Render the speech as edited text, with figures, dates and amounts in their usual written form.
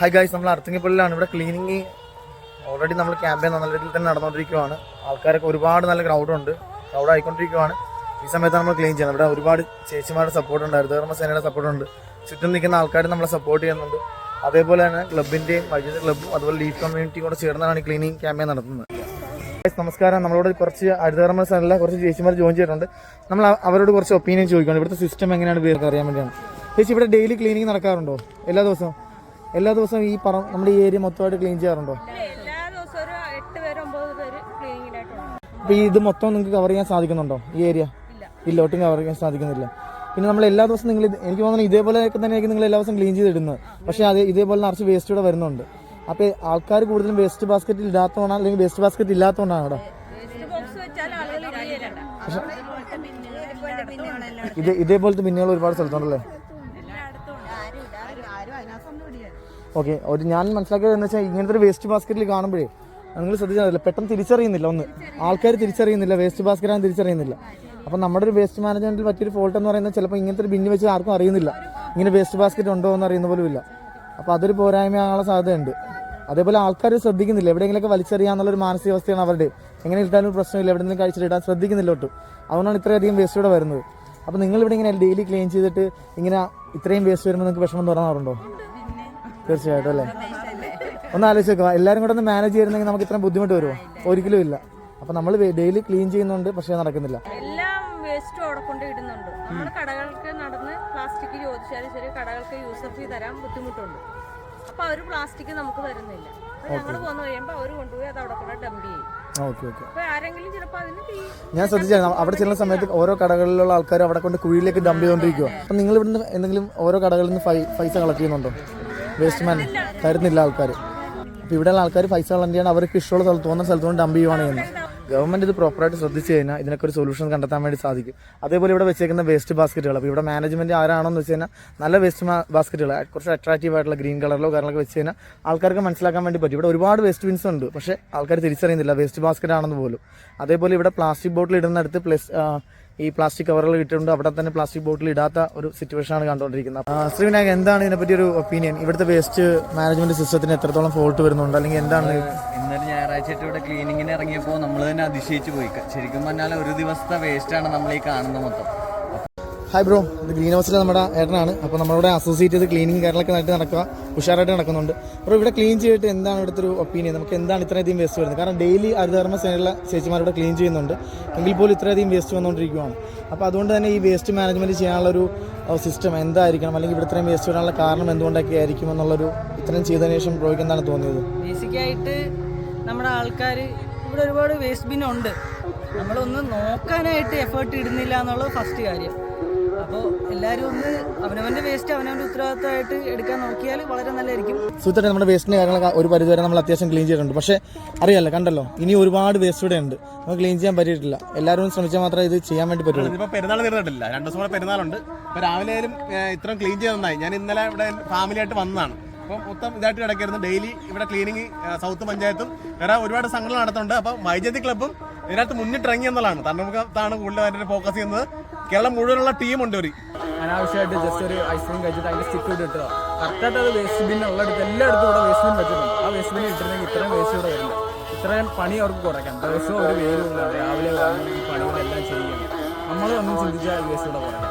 Hi guys, നമ്മൾ അർത്തിങ്ങപ്പള്ളിയിലാണ്. ഇവിടെ cleaning already നമ്മൾ ക്യാമ്പയിൻ നല്ല രീതിയിൽ തന്നെ നടന്നുകൊണ്ടിരിക്കുകയാണ്. ആൾക്കാരൊക്കെ ഒരുപാട് നല്ല ക്രൗഡ് ആയിക്കൊണ്ടിരിക്കുകയാണ്. ഈ സമയത്ത് നമ്മൾ ക്ലീൻ ചെയ്യണം. ഇവിടെ ഒരുപാട് ചേച്ചിമാരുടെ സപ്പോർട്ട് ഉണ്ട്, ഹരിതകർമ്മസേനയുടെ സപ്പോർട്ടുണ്ട്. ചുറ്റും നിൽക്കുന്ന ആൾക്കാർ നമ്മളെ സപ്പോർട്ട് ചെയ്യുന്നുണ്ട്. അതേപോലെ തന്നെ ക്ലബിൻ്റെയും വൈദ്യുതി ക്ലബ്ബും അതുപോലെ ലീഫ് കമ്മ്യൂണിറ്റിയും കൂടെ ചേർന്നാണ് ഈ ക്ലീനിങ് ക്യാമ്പയിൻ നടത്തുന്നത്. നമസ്കാരം. നമ്മളോട് കുറച്ച് ഹരിതകർമ്മസേനയിലെ കുറച്ച് ചേച്ചിമാർ ജോയിൻ ചെയ്തിട്ടുണ്ട്. നമ്മൾ അവരോട് കുറച്ച് ഒപ്പീനിയൻ ചോദിക്കുകയാണ്. ഇവിടുത്തെ സിസ്റ്റം എങ്ങനെയാണ് പേർക്ക് അറിയാൻ വേണ്ടിയാണ്. ചേച്ചി, ഇവിടെ ഡെയിലി ക്ലീനിങ് നടക്കാറുണ്ടോ? എല്ലാ ദിവസവും ഈ നമ്മുടെ ഈ ഏരിയ മൊത്തമായിട്ട് ക്ലീൻ ചെയ്യാറുണ്ടോ? അപ്പോൾ ഇത് മൊത്തം നിങ്ങൾക്ക് കവർ ചെയ്യാൻ സാധിക്കുന്നുണ്ടോ? ഈ ഏരിയ ഇല്ല, ഒട്ടും കവർ ചെയ്യാൻ സാധിക്കുന്നില്ല. പിന്നെ നമ്മൾ എല്ലാ ദിവസവും എനിക്ക് തോന്നുന്നു ഇതേപോലെയൊക്കെ തന്നെയായിരിക്കും നിങ്ങൾ എല്ലാ ദിവസവും ക്ലീൻ ചെയ്തിടുന്നത്. പക്ഷേ ഇതേപോലെ നിറച്ച് വേസ്റ്റ് ഇവിടെ വരുന്നുണ്ട്. അപ്പോൾ ആൾക്കാർ കൂടുതലും വേസ്റ്റ് ബാസ്ക്കറ്റ് ഇല്ലാത്തതുകൊണ്ടാണ്, അല്ലെങ്കിൽ വേസ്റ്റ് ബാസ്ക്കറ്റ് ഇല്ലാത്തതുകൊണ്ടാണ് ഇവിടെ. ഇതേപോലത്തെ ബിന്നുകൾ ഒരുപാട് സ്ഥലത്തുണ്ടല്ലേ? ഓക്കെ, ഞാൻ മനസ്സിലാക്കിയത് എന്ന് വെച്ചാൽ ഇങ്ങനത്തെ ഒരു വേസ്റ്റ് ബാസ്ക്കറ്റിൽ കാണുമ്പോഴേ നിങ്ങൾ ശ്രദ്ധിച്ചാൽ പെട്ടെന്ന് തിരിച്ചറിയുന്നില്ല. ആൾക്കാർ തിരിച്ചറിയുന്നില്ല, വേസ്റ്റ് ബാസ്ക്കറ്റാണ് തിരിച്ചറിയുന്നില്ല. അപ്പം നമ്മുടെ ഒരു വേസ്റ്റ് മാനേജ്മെന്റിൽ പറ്റിയൊരു ഫോൾട്ട് എന്ന് പറയുന്നത് ചിലപ്പോൾ ഇങ്ങനത്തെ ഒരു ബിന്ന് വെച്ച് ആർക്കും അറിയുന്നില്ല ഇങ്ങനെ വേസ്റ്റ് ബാസ്ക്കറ്റ് ഉണ്ടോ എന്ന് അറിയുന്ന പോലും ഇല്ല. അപ്പോൾ അതൊരു പോരായ്മയാകാനുള്ള സാധ്യതയുണ്ട്. അതേപോലെ ആൾക്കാർ ശ്രദ്ധിക്കുന്നില്ല, എവിടെയെങ്കിലൊക്കെ വലിച്ചെറിയാന്നുള്ളൊരു മാനസികാവസ്ഥയാണ് അവരുടെ. എങ്ങനെ ഇട്ടാലും പ്രശ്നമില്ല, എവിടെയെങ്കിലും കഴിച്ചിട്ട് ഇടാൻ ശ്രദ്ധിക്കുന്നില്ല ഒട്ടും. അതുകൊണ്ടാണ് ഇത്രയധികം വേസ്റ്റ് ഇവിടെ വരുന്നത്. അപ്പോൾ നിങ്ങളിവിടെ ഇങ്ങനെ ഡെയിലി ക്ലീൻ ചെയ്തിട്ട് ഇങ്ങനെ ഇത്രയും വേസ്റ്റ് വരുമ്പോൾ നിങ്ങൾക്ക് വിഷമം തോന്നാറുണ്ടോ? തീർച്ചയായിട്ടും അല്ലേ? ഒന്ന് ആലോചിച്ച് നോക്കുക, എല്ലാവരും കൂടെ ഒന്ന് മാനേജ് ചെയ്യുന്നെങ്കിൽ നമുക്ക് ഇത്രയും ബുദ്ധിമുട്ട് വരുമോ? ഒരിക്കലും ഇല്ല. അപ്പം നമ്മൾ ഡെയിലി ക്ലീൻ ചെയ്യുന്നുണ്ട്, പക്ഷേ നടക്കുന്നില്ല. എല്ലാം വേസ്റ്റ് അവിടെ കൊണ്ട് ഇടുന്നുണ്ട്. നമ്മൾ കടകൾക്ക് നടന്ന് പ്ലാസ്റ്റിക് ചോദിച്ചാലും ശരി, കടകൾക്ക് യൂസർ ഫീ തരാൻ ബുദ്ധിമുട്ടുണ്ട്. അപ്പോൾ അവർ പ്ലാസ്റ്റിക് നമുക്ക് തരുന്നില്ല. ഞങ്ങൾ പോന്നു കഴിയുമ്പോൾ അവർ കൊണ്ടുപോയി അത് അവിടെ കൂടെ ഡംപ് ചെയ്യും. അപ്പോൾ ആരെങ്കിലും ചിലപ്പോൾ അതിന് ഞാൻ ശ്രദ്ധിച്ചാൽ അവിടെ ചെല്ലുന്ന സമയത്ത് ഓരോ കടകളിലുള്ള ആൾക്കാർ അവിടെ കൊണ്ട് കുഴിയിലേക്ക് ഡംപ് ചെയ്തുകൊണ്ടിരിക്കുക. അപ്പം നിങ്ങൾ ഇവിടുന്ന് എന്തെങ്കിലും ഓരോ കടകളിൽ നിന്ന് പൈസ കളക്ട് ചെയ്യുന്നുണ്ടോ? വേസ്റ്റ് മാൻ തരുന്നില്ല ആൾക്കാർ. അപ്പോൾ ഇവിടെയുള്ള ആൾക്കാർ പൈസ കളക്ട് ചെയ്യാൻ അവർക്ക് ഇഷ്ടമുള്ള സ്ഥലത്ത് തോന്നുന്ന സ്ഥലത്തുകൊണ്ട് ഡംപ് ചെയ്യുവാണ് ചെയ്യുന്നത്. ഗവൺമെൻറ് ഇത് പ്രോപ്പറായിട്ട് ശ്രദ്ധിച്ചു കഴിഞ്ഞാൽ ഇതിനൊക്കെ ഒരു സൊല്യൂഷൻ കണ്ടെത്താൻ വേണ്ടി സാധിക്കും. അതേപോലെ ഇവിടെ വെച്ചേക്കുന്ന വേസ്റ്റ് ബാസ്ക്കറ്റുകൾ, അപ്പോൾ ഇവിടെ മാനേജ്മെൻറ്റ് ആരാണെന്ന് വെച്ച് കഴിഞ്ഞാൽ നല്ല വേസ്റ്റ് ബാസ്ക്കറ്റുകൾ കുറച്ച് അട്രാക്റ്റീവ് ആയിട്ടുള്ള ഗ്രീൻ കളറിലോ കാര്യങ്ങളൊക്കെ വെച്ച് കഴിഞ്ഞാൽ ആൾക്കാർക്ക് മനസ്സിലാക്കാൻ വേണ്ടി പറ്റും. ഇവിടെ ഒരുപാട് വേസ്റ്റ് ബിൻസ് ഉണ്ട്, പക്ഷേ ആൾക്കാർ തിരിച്ചറിയുന്നില്ല വേസ്റ്റ് ബാസ്ക്കറ്റ് ആണെന്ന് പോലും. അതേപോലെ ഇവിടെ പ്ലാസ്റ്റിക് ബോട്ടിൽ ഇടുന്നിടത്ത് ഈ പ്ലാസ്റ്റിക് കവറുകൾ ഇട്ടിട്ടുണ്ട്, അവിടെ തന്നെ പ്ലാസ്റ്റിക് ബോട്ടിൽ ഇടാത്ത ഒരു സിറ്റുവേഷനാണ് കണ്ടുകൊണ്ടിരിക്കുന്നത്. ശ്രീവിനായക്, എന്താണ് ഇതിനെപ്പറ്റി ഒരു ഒപ്പീനിയൻ? ഇവിടുത്തെ വേസ്റ്റ് മാനേജ്മെന്റ് സിസ്റ്റത്തിന് എത്രത്തോളം ഫോൾട്ട് വരുന്നുണ്ട്, അല്ലെങ്കിൽ എന്താണ്? ഇന്നലെ ഞായറാഴ്ച ഇവിടെ ക്ലീനിങ്ങിന് ഇറങ്ങിയപ്പോൾ നമ്മൾ തന്നെ അതിശയിച്ചു പോയി. ശരിക്കും പറഞ്ഞാൽ ഒരു ദിവസത്തെ വേസ്റ്റാണ് നമ്മൾ ഈ കാണുന്നത് മൊത്തം. ഹായ് ബ്രോ, ഇത് ഗ്രീൻ ഹൗസിലെ നമ്മുടെ ഏട്ടനാണ്. അപ്പോൾ നമ്മളിവിടെ അസോസിയേറ്റ് ചെയ്ത് ക്ലീനിങ് കാര്യങ്ങളൊക്കെ ആയിട്ട് നടക്കുക, ഉഷാറായിട്ട് നടക്കുന്നുണ്ട്. അപ്പോൾ ഇവിടെ ക്ലീൻ ചെയ്തിട്ട് എന്താണ് ഇവിടുത്തെ ഒരു ഒപ്പീനിയൻ? നമുക്ക് എന്താണ് ഇത്രയധികം വേസ്റ്റ് വരുന്നത്? കാരണം ഡെയിലി ഹരിതകർമ്മസേനയിലെ ചേച്ചിമാരുടെ ക്ലീൻ ചെയ്യുന്നുണ്ട്, എങ്കിൽ പോലും ഇത്രയധികം വേസ്റ്റ് വന്നുകൊണ്ടിരിക്കുകയാണ്. അപ്പോൾ അതുകൊണ്ട് തന്നെ ഈ വേസ്റ്റ് മാനേജ്മെൻറ്റ് ചെയ്യാനുള്ളൊരു സിസ്റ്റം എന്തായിരിക്കണം, അല്ലെങ്കിൽ ഇവിടെ ഇത്രയും വേസ്റ്റ് വരാനുള്ള കാരണം എന്തുകൊണ്ടൊക്കെ ആയിരിക്കും എന്നുള്ളൊരു ഇത്രയും ചെയ്തതിനു ശേഷം ബ്രോയ്ക്ക് എന്താണ് തോന്നിയത്? ബേസിക്കായിട്ട് നമ്മുടെ ആൾക്കാർ ഇവിടെ ഒരുപാട് വേസ്റ്റ് ബിൻ ഉണ്ട്, നമ്മളൊന്ന് നോക്കാനായിട്ട് എഫേർട്ട് ഇടുന്നില്ല എന്നുള്ളത് ഫസ്റ്റ് കാര്യം. അപ്പോൾ എല്ലാവരും ഒന്ന് അവനവൻ്റെ വേസ്റ്റ് അവനവൻ്റെ ഉത്തരവാദിത്തമായിട്ട് എടുക്കാൻ നോക്കിയാൽ വളരെ നല്ലതായിരിക്കും. സുഹൃത്തുക്കളെ, നമ്മുടെ വേസ്റ്റിൻ്റെ കാര്യങ്ങളൊക്കെ ഒരു പരിധിവരെ നമ്മൾ അത്യാവശ്യം ക്ലീൻ ചെയ്തിട്ടുണ്ട്. പക്ഷേ അറിയാമല്ലോ, കണ്ടല്ലോ, ഇനി ഒരുപാട് വേസ്റ്റ് ഇവിടെ ഉണ്ട്, നമുക്ക് ക്ലീൻ ചെയ്യാൻ പറ്റിയിട്ടില്ല. എല്ലാവരും ശ്രമിച്ചാൽ മാത്രമേ ഇത് ചെയ്യാൻ വേണ്ടി പറ്റുള്ളൂ. ഇപ്പോൾ പെരുന്നാൾ തീർന്നിട്ടില്ല, 2 ദിവസം കൂടെ പെരുന്നാളുണ്ട്. ഇപ്പോൾ രാവിലെ ആയാലും ഇത്രയും ക്ലീൻ ചെയ്ത് നന്നായി. ഞാൻ ഇന്നലെ ഇവിടെ ഫാമിലിയായിട്ട് വന്നതാണ്. അപ്പോൾ മൊത്തം ഇതായിട്ട് കിടക്കായിരുന്നു. ഡെയിലി ഇവിടെ ക്ലീനിങ് സൗത്ത് പഞ്ചായത്തും വേറെ ഒരുപാട് സംഘടന നടത്തുന്നുണ്ട്. അപ്പോൾ വൈദ്യുതി ക്ലബ്ബും ഇതിനകത്ത് മുന്നിട്ടിറങ്ങി എന്നുള്ളതാണ്. തണ്ണമുഖത്താണ് കൂടുതലായിട്ട് ഫോക്കസ് ചെയ്യുന്നത്. കേരളം മുഴുവനുള്ള ടീമുണ്ട്. ഒരു അനാവശ്യമായിട്ട് ജസ്റ്റ് ഒരു ഐസ്ക്രീം കഴിച്ചിട്ട് അതിൻ്റെ സ്റ്റിക്ക് ഇട്ട് ഇട്ടുക. കറക്റ്റായിട്ട് അത് വേസ്റ്റ് ബിൻ ഉള്ളിടത്ത് എല്ലായിടത്തും ഇവിടെ വേസ്റ്റ് ബിൻ വെച്ചിട്ടുണ്ട്. ആ വേസ്റ്റ് ബിൻ ഇട്ടിരുന്നെങ്കിൽ ഇത്രയും വേസ്റ്റ് ഇവിടെ വരില്ല. ഇത്രയും പണി അവർക്ക് കുറയ്ക്കാം. ദിവസവും ഒരു വെയിലുമില്ല, രാവിലെ പണികളെല്ലാം ചെയ്യുകയാണ്. നമ്മൾ ഒന്നും ചിന്തിച്ചാൽ വേസ്റ്റ് ഇവിടെ കുറയാം.